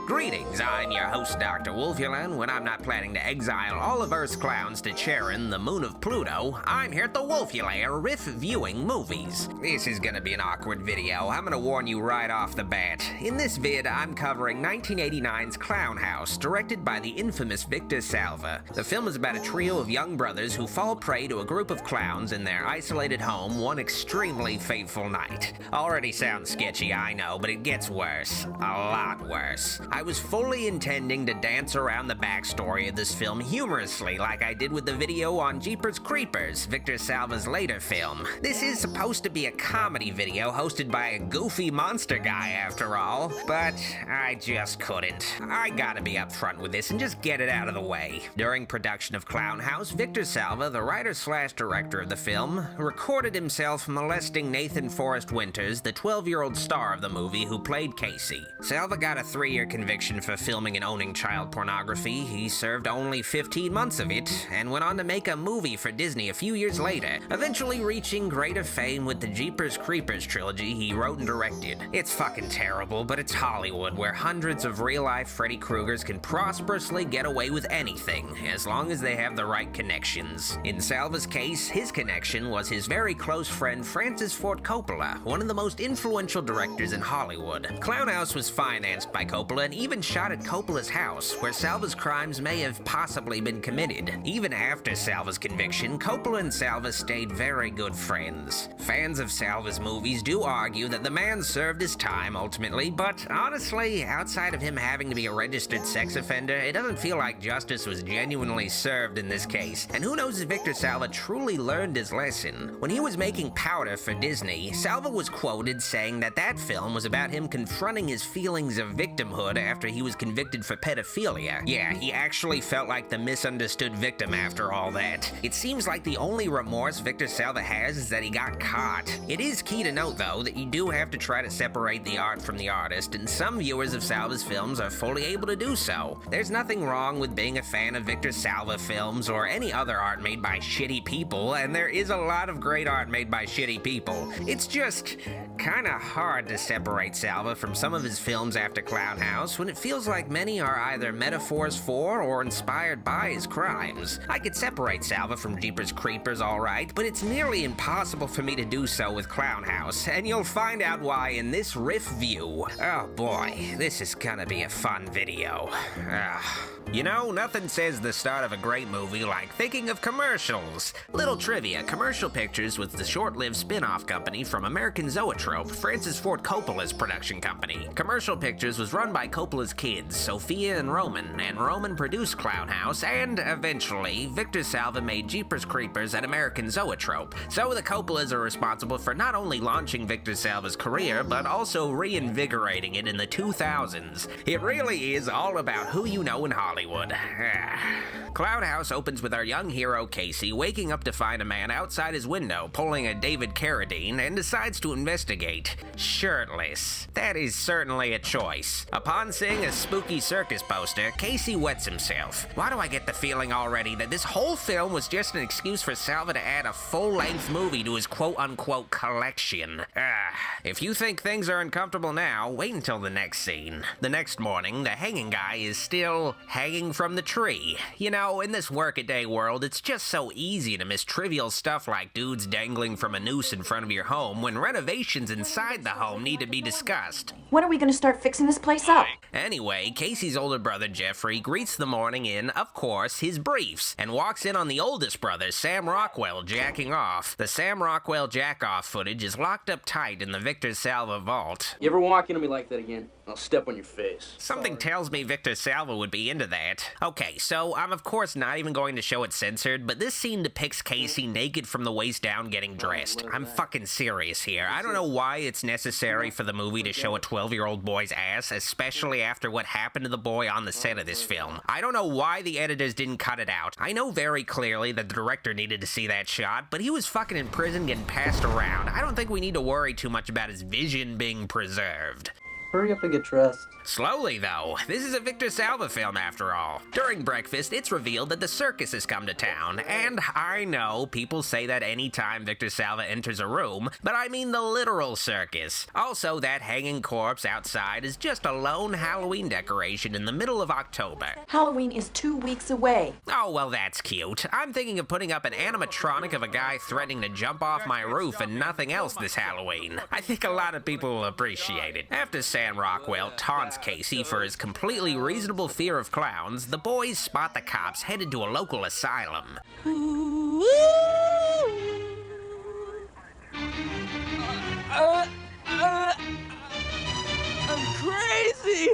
Greetings, I'm your host, Dr. Wolfula, and when I'm not planning to exile all of Earth's clowns to Charon, the moon of Pluto, I'm here at the Wolfula riff-viewing movies. This is gonna be an awkward video, I'm gonna warn you right off the bat. In this vid, I'm covering 1989's Clownhouse, directed by the infamous Victor Salva. The film is about a trio of young brothers who fall prey to a group of clowns in their isolated home one extremely fateful night. Already sounds sketchy, I know, but it gets worse. A lot worse. I was fully intending to dance around the backstory of this film humorously like I did with the video on Jeepers Creepers, Victor Salva's later film. This is supposed to be a comedy video hosted by a goofy monster guy after all, but I just couldn't. I gotta be upfront with this and just get it out of the way. During production of Clownhouse, Victor Salva, the writer/director of the film, recorded himself molesting Nathan Forrest Winters, the 12-year-old star of the movie who played Casey. Salva got a 3-year conviction for filming and owning child pornography. He served only 15 months of it, and went on to make a movie for Disney a few years later, eventually reaching greater fame with the Jeepers Creepers trilogy he wrote and directed. It's fucking terrible, but it's Hollywood, where hundreds of real-life Freddy Kruegers can prosperously get away with anything, as long as they have the right connections. In Salva's case, his connection was his very close friend Francis Ford Coppola, one of the most influential directors in Hollywood. Clownhouse was financed by Coppola and even shot at Coppola's house, where Salva's crimes may have possibly been committed. Even after Salva's conviction, Coppola and Salva stayed very good friends. Fans of Salva's movies do argue that the man served his time ultimately, but honestly, outside of him having to be a registered sex offender, it doesn't feel like justice was genuinely served in this case. And who knows if Victor Salva truly learned his lesson. When he was making Powder for Disney, Salva was quoted saying that that film was about him confronting his feelings of victimhood after he was convicted for pedophilia. Yeah, he actually felt like the misunderstood victim after all that. It seems like the only remorse Victor Salva has is that he got caught. It is key to note, though, that you do have to try to separate the art from the artist, and some viewers of Salva's films are fully able to do so. There's nothing wrong with being a fan of Victor Salva films or any other art made by shitty people, and there is a lot of great art made by shitty people. It's just kinda hard to separate Salva from some of his films after Clownhouse when it feels like many are either metaphors for or inspired by his crimes. I could separate Salva from Jeepers Creepers alright, but it's nearly impossible for me to do so with Clownhouse, and you'll find out why in this RiffView. Oh boy, this is gonna be a fun video. You know, nothing says the start of a great movie like thinking of commercials. Little trivia, Commercial Pictures was the short-lived spin-off company from American Zoetrope, Francis Ford Coppola's production company. Commercial Pictures was run by Coppola's kids, Sophia and Roman produced Clownhouse, and eventually, Victor Salva made Jeepers Creepers at American Zoetrope. So the Coppolas are responsible for not only launching Victor Salva's career, but also reinvigorating it in the 2000s. It really is all about who you know in Hollywood. Clownhouse opens with our young hero Casey waking up to find a man outside his window pulling a David Carradine and decides to investigate. Shirtless. That is certainly a choice. Upon seeing a spooky circus poster, Casey wets himself. Why do I get the feeling already that this whole film was just an excuse for Salva to add a full-length movie to his quote-unquote collection? If you think things are uncomfortable now, wait until the next scene. The next morning, the hanging guy is still hanging from the tree. You know, in this workaday world, it's just so easy to miss trivial stuff like dudes dangling from a noose in front of your home when renovations inside the home need to be discussed. When are we gonna start fixing this place up? Anyway, Casey's older brother Jeffrey greets the morning in, of course, his briefs, and walks in on the oldest brother, Sam Rockwell, jacking off. The Sam Rockwell jack-off footage is locked up tight in the Victor Salva vault. You ever walk into me like that again, I'll step on your face. Something tells me Victor Salva would be into that. Okay, so I'm of course not even going to show it censored, but this scene depicts Casey naked from the waist down getting dressed. I'm fucking serious here. I don't know why it's necessary for the movie to show a 12-year-old boy's ass, especially after what happened to the boy on the set of this film. I don't know why the editors didn't cut it out. I know very clearly that the director needed to see that shot, but he was fucking in prison getting passed around. I don't think we need to worry too much about his vision being preserved. Hurry up and get dressed. Slowly, though. This is a Victor Salva film, after all. During breakfast, it's revealed that the circus has come to town, and I know people say that any time Victor Salva enters a room, but I mean the literal circus. Also, that hanging corpse outside is just a lone Halloween decoration in the middle of October. Halloween is 2 weeks away. Oh, well, that's cute. I'm thinking of putting up an animatronic of a guy threatening to jump off my roof and nothing else this Halloween. I think a lot of people will appreciate it. After Sam Rockwell taunts Casey for his completely reasonable fear of clowns, the boys spot the cops headed to a local asylum. I'm crazy!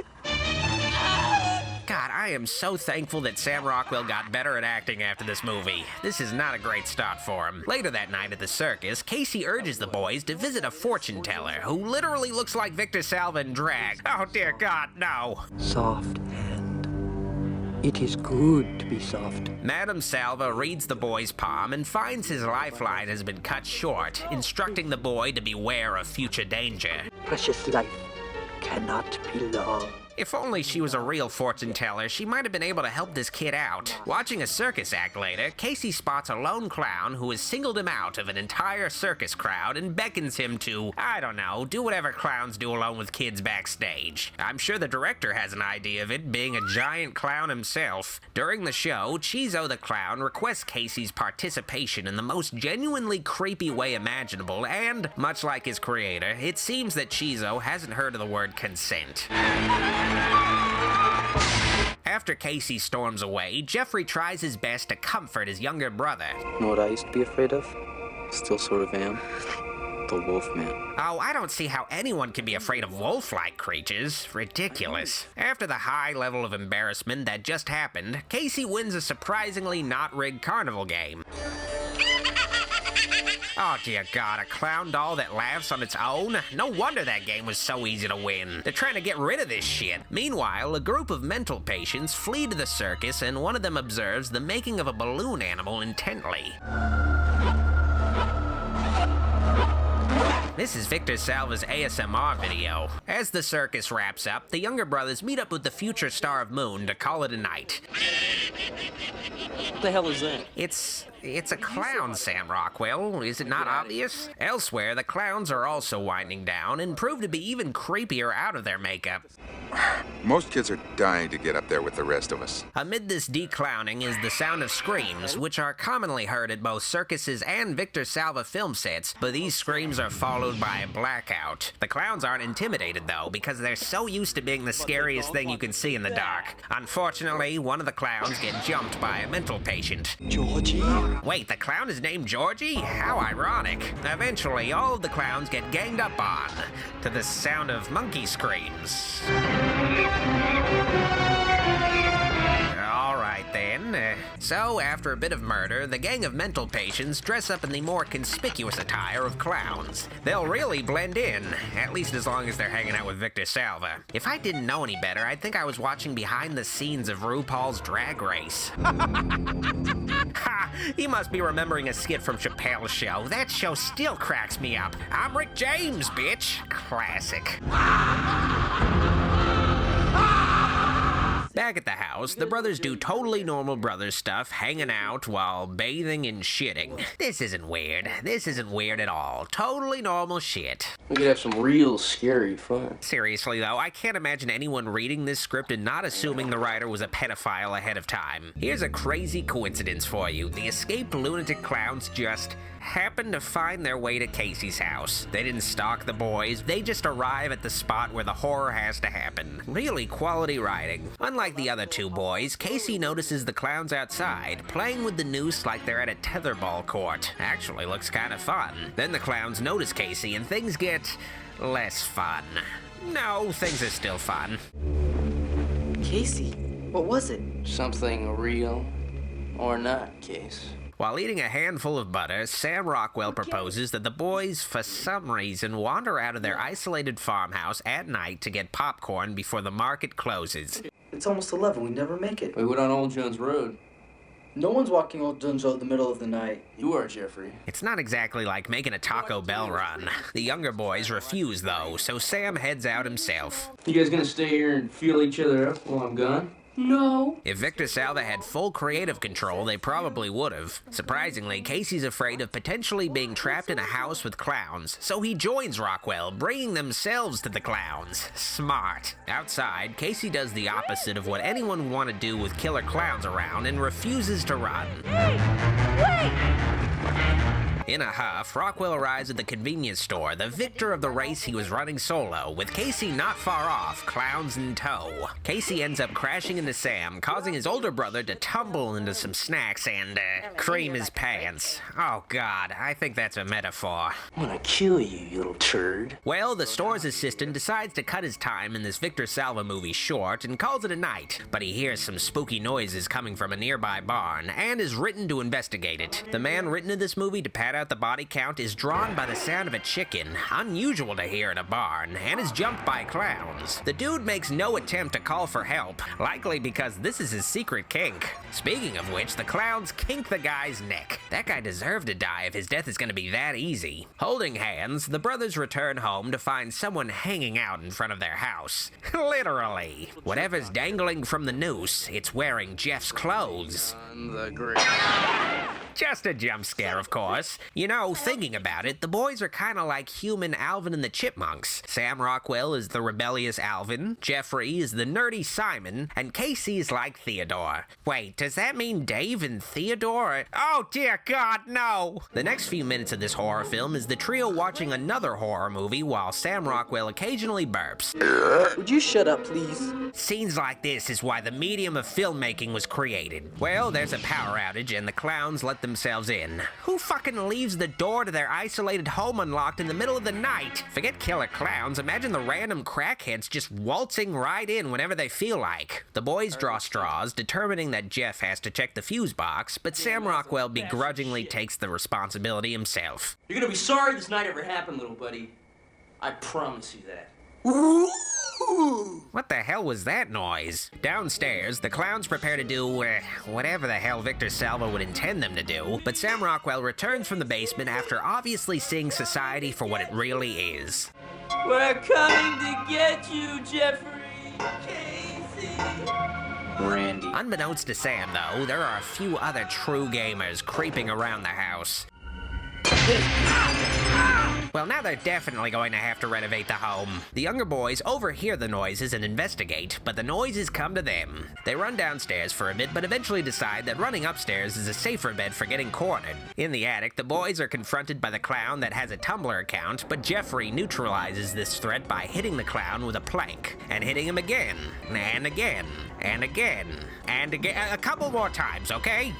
God, I am so thankful that Sam Rockwell got better at acting after this movie. This is not a great start for him. Later that night at the circus, Casey urges the boys to visit a fortune teller who literally looks like Victor Salva in drag. Oh dear God, no. Soft hand. It is good to be soft. Madame Salva reads the boy's palm and finds his lifeline has been cut short, instructing the boy to beware of future danger. Precious life cannot be long. If only she was a real fortune teller, she might have been able to help this kid out. Watching a circus act later, Casey spots a lone clown who has singled him out of an entire circus crowd and beckons him to, I don't know, do whatever clowns do alone with kids backstage. I'm sure the director has an idea of it, being a giant clown himself. During the show, Chizo the clown requests Casey's participation in the most genuinely creepy way imaginable, and, much like his creator, it seems that Chizo hasn't heard of the word consent. After Casey storms away, Jeffrey tries his best to comfort his younger brother. You know what I used to be afraid of? Still sort of am. The Wolfman. Oh, I don't see how anyone can be afraid of wolf-like creatures. Ridiculous. After the high level of embarrassment that just happened, Casey wins a surprisingly not-rigged carnival game. Oh dear God, a clown doll that laughs on its own? No wonder that game was so easy to win. They're trying to get rid of this shit. Meanwhile, a group of mental patients flee to the circus and one of them observes the making of a balloon animal intently. This is Victor Salva's ASMR video. As the circus wraps up, the younger brothers meet up with the future star of Moon to call it a night. What the hell is that? It's a clown, Sam Rockwell. Is it not obvious? Elsewhere, the clowns are also winding down and prove to be even creepier out of their makeup. Most kids are dying to get up there with the rest of us. Amid this declowning is the sound of screams, which are commonly heard at both circuses and Victor Salva film sets, but these screams are followed by a blackout. The clowns aren't intimidated, though, because they're so used to being the scariest thing you can see in the dark. Unfortunately, one of the clowns gets jumped by a mental patient. Georgie? Wait, the clown is named Georgie? How ironic. Eventually, all of the clowns get ganged up on, to the sound of monkey screams. Alright then. So, after a bit of murder, the gang of mental patients dress up in the more conspicuous attire of clowns. They'll really blend in, at least as long as they're hanging out with Victor Salva. If I didn't know any better, I'd think I was watching behind the scenes of RuPaul's Drag Race. Ha! He must be remembering a skit from Chappelle's show. That show still cracks me up. I'm Rick James, bitch. Classic. Back at the house, the brothers do totally normal brother stuff, hanging out while bathing and shitting. This isn't weird. This isn't weird at all. Totally normal shit. We could have some real scary fun. Seriously though, I can't imagine anyone reading this script and not assuming the writer was a pedophile ahead of time. Here's a crazy coincidence for you. The escaped lunatic clowns just happen to find their way to Casey's house. They didn't stalk the boys, they just arrive at the spot where the horror has to happen. Really quality writing. Unlike the other two boys, Casey notices the clowns outside, playing with the noose like they're at a tetherball court. Actually looks kind of fun. Then the clowns notice Casey and things get less fun. No, things are still fun. Casey, what was it? Something real or not, Case. While eating a handful of butter, Sam Rockwell proposes that the boys, for some reason, wander out of their isolated farmhouse at night to get popcorn before the market closes. It's almost 11. We never make it. We went on Old Jones Road. No one's walking old Dunzo in the middle of the night. You are, Jeffrey. It's not exactly like making a Taco Bell run. The younger boys refuse, though, so Sam heads out himself. You guys gonna stay here and feel each other up while I'm gone? No. If Victor Salva had full creative control, they probably would have. Surprisingly, Casey's afraid of potentially being trapped in a house with clowns, so he joins Rockwell, bringing themselves to the clowns. Smart. Outside, Casey does the opposite of what anyone would want to do with killer clowns around and refuses to run. Wait! In a huff, Rockwell arrives at the convenience store, the victor of the race he was running solo, with Casey not far off, clowns in tow. Casey ends up crashing into Sam, causing his older brother to tumble into some snacks and, cream his pants. Oh god, I think that's a metaphor. I'm gonna kill you, you little turd. Well, the store's assistant decides to cut his time in this Victor Salva movie short and calls it a night, but he hears some spooky noises coming from a nearby barn and is written to investigate it. The man written in this movie to pad out the body count is drawn by the sound of a chicken, unusual to hear in a barn, and is jumped by clowns. The dude makes no attempt to call for help, likely because this is his secret kink. Speaking of which, the clowns kink the guy's neck. That guy deserved to die if his death is gonna be that easy. Holding hands, the brothers return home to find someone hanging out in front of their house. Literally. Whatever's dangling from the noose, it's wearing Jeff's clothes. Just a jump scare, of course. You know, thinking about it, the boys are kind of like human Alvin and the Chipmunks. Sam Rockwell is the rebellious Alvin, Jeffrey is the nerdy Simon, and Casey is like Theodore. Wait, does that mean Dave and Theodore? Oh dear God, no! The next few minutes of this horror film is the trio watching another horror movie while Sam Rockwell occasionally burps. Would you shut up, please? Scenes like this is why the medium of filmmaking was created. Well, there's a power outage and the clowns let themselves in. Who fucking leaves the door to their isolated home unlocked in the middle of the night? Forget killer clowns, imagine the random crackheads just waltzing right in whenever they feel like. The boys draw straws, determining that Jeff has to check the fuse box, but Sam Rockwell begrudgingly takes the responsibility himself. You're gonna be sorry this night ever happened, little buddy. I promise you that. What the hell was that noise? Downstairs, the clowns prepare to do, whatever the hell Victor Salva would intend them to do, but Sam Rockwell returns from the basement after obviously seeing society for what it really is. We're coming to get you, Jeffrey! Casey! Randy. Unbeknownst to Sam, though, there are a few other true gamers creeping around the house. Well, now they're definitely going to have to renovate the home. The younger boys overhear the noises and investigate, but the noises come to them. They run downstairs for a bit, but eventually decide that running upstairs is a safer bet for getting cornered. In the attic, the boys are confronted by the clown that has a Tumblr account, but Jeffrey neutralizes this threat by hitting the clown with a plank, and hitting him again, and again, and again, and again, a couple more times, okay?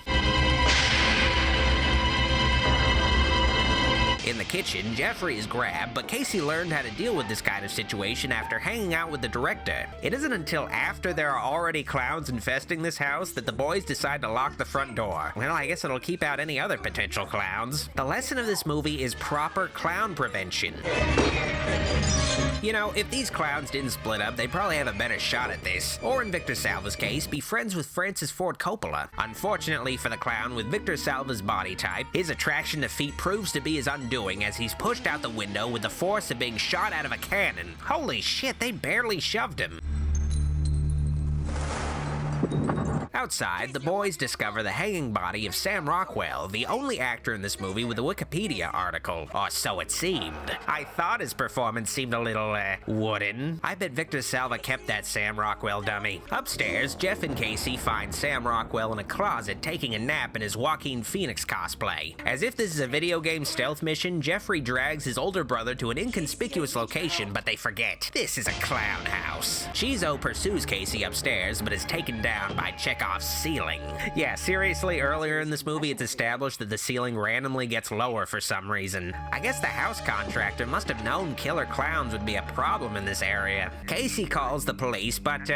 In the kitchen, Jeffrey is grabbed, but Casey learned how to deal with this kind of situation after hanging out with the director. It isn't until after there are already clowns infesting this house that the boys decide to lock the front door. Well, I guess it'll keep out any other potential clowns. The lesson of this movie is proper clown prevention. You know, if these clowns didn't split up, they'd probably have a better shot at this. Or in Victor Salva's case, be friends with Francis Ford Coppola. Unfortunately for the clown with Victor Salva's body type, his attraction to feet proves to be his undoing as he's pushed out the window with the force of being shot out of a cannon. Holy shit, they barely shoved him. Outside, the boys discover the hanging body of Sam Rockwell, the only actor in this movie with a Wikipedia article, or so it seemed. I thought his performance seemed a little, wooden. I bet Victor Salva kept that Sam Rockwell dummy. Upstairs, Jeff and Casey find Sam Rockwell in a closet taking a nap in his Joaquin Phoenix cosplay. As if this is a video game stealth mission, Jeffrey drags his older brother to an inconspicuous location, but they forget. This is a clown house. Chizo pursues Casey upstairs, but is taken down by Chekhov's ceiling. Yeah, seriously, earlier in this movie it's established that the ceiling randomly gets lower for some reason. I guess the house contractor must have known killer clowns would be a problem in this area. Casey calls the police, but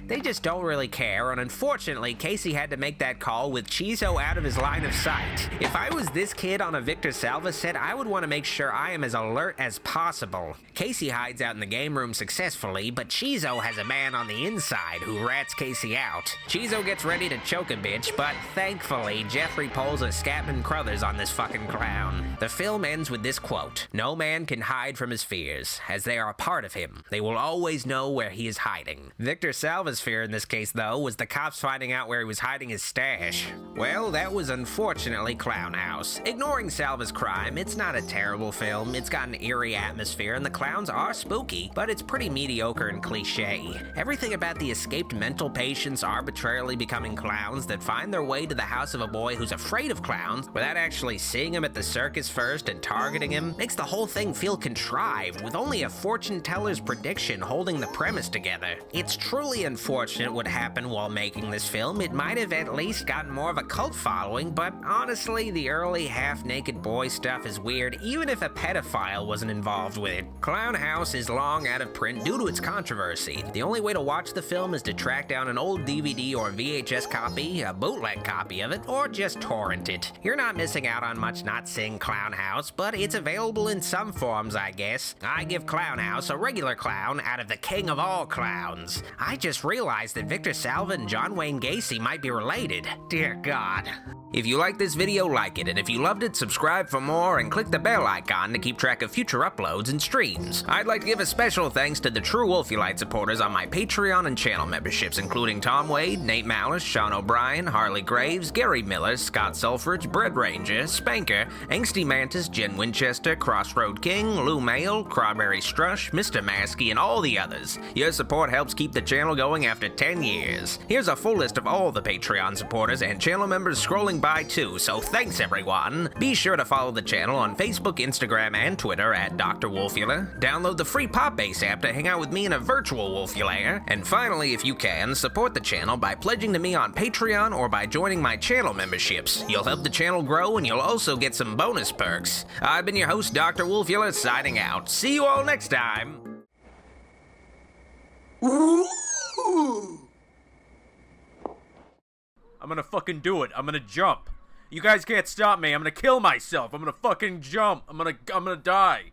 they just don't really care, and unfortunately Casey had to make that call with Chizo out of his line of sight. If I was this kid on a Victor Salva set, I would want to make sure I am as alert as possible. Casey hides out in the game room successfully, but Chizo has a man on the inside who rats Casey out. Chizo gets gets ready to choke a bitch, but thankfully, Jeffrey pulls a Scatman Crothers on this fucking clown. The film ends with this quote: "No man can hide from his fears, as they are a part of him. They will always know where he is hiding." Victor Salva's fear in this case, though, was the cops finding out where he was hiding his stash. Well, that was unfortunately Clownhouse. Ignoring Salva's crime, it's not a terrible film. It's got an eerie atmosphere, and the clowns are spooky, but it's pretty mediocre and cliche. Everything about the escaped mental patients arbitrarily becoming clowns that find their way to the house of a boy who's afraid of clowns without actually seeing him at the circus first and targeting him makes the whole thing feel contrived, with only a fortune teller's prediction holding the premise together. It's truly unfortunate what happened while making this film. It might have at least gotten more of a cult following, but honestly, the early half-naked boy stuff is weird, even if a pedophile wasn't involved with it. Clownhouse is long out of print due to its controversy. The only way to watch the film is to track down an old DVD or VHS copy, a bootleg copy of it, or just torrent it. You're not missing out on much not seeing Clownhouse, but it's available in some forms, I guess. I give Clownhouse a regular clown out of the king of all clowns. I just realized that Victor Salva and John Wayne Gacy might be related. Dear God. If you liked this video, like it, and if you loved it, subscribe for more and click the bell icon to keep track of future uploads and streams. I'd like to give a special thanks to the true Wolfulite supporters on my Patreon and channel memberships, including Tom Wade, Nate Malice, Sean O'Brien, Harley Graves, Gary Miller, Scott Sulfridge, Bread Ranger, Spanker, Angsty Mantis, Jen Winchester, Crossroad King, Lou Mail, Crawberry Strush, Mr. Maskey, and all the others. Your support helps keep the channel going after 10 years. Here's a full list of all the Patreon supporters and channel members scrolling by too, so thanks everyone. Be sure to follow the channel on Facebook, Instagram, and Twitter at Dr. Wolfula. Download the free Popbase app to hang out with me in a virtual Wolfulair. And finally, if you can, support the channel by pledging to me on Patreon or by joining my channel memberships. You'll help the channel grow and you'll also get some bonus perks. I've been your host, Dr. Wolfula, signing out. See you all next time. I'm gonna fucking do it. I'm gonna jump. You guys can't stop me. I'm gonna kill myself. I'm gonna fucking jump. I'm gonna die.